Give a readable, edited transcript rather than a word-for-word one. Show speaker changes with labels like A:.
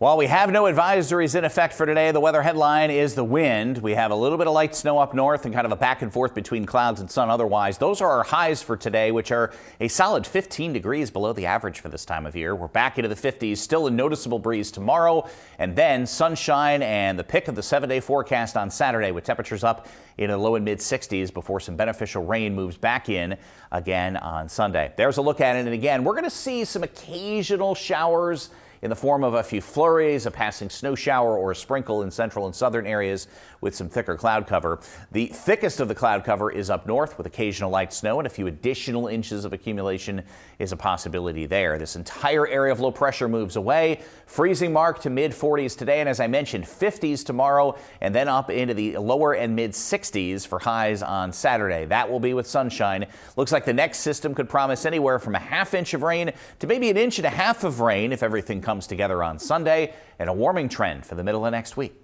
A: While we have no advisories in effect for today, the weather headline is the wind. We have a little bit of light snow up north and kind of a back and forth between clouds and sun otherwise. Those are our highs for today, which are a solid 15 degrees below the average for this time of year. We're back into the 50s, still a noticeable breeze tomorrow, and then sunshine and the pick of the 7-day forecast on Saturday with temperatures up in the low and mid 60s before some beneficial rain moves back in again on Sunday. There's a look at it. And again, we're going to see some occasional showers in the form of a few flurries, a passing snow shower or a sprinkle in central and southern areas with some thicker cloud cover. The thickest of the cloud cover is up north with occasional light snow, and a few additional inches of accumulation is a possibility there. This entire area of low pressure moves away. Freezing mark to mid 40s today, and as I mentioned, 50s tomorrow, and then up into the lower and mid 60s for highs on Saturday. That will be with sunshine. Looks like the next system could promise anywhere from a ½ inch of rain to maybe 1.5 inches of rain if everything comes together on Sunday, and a warming trend for the middle of next week.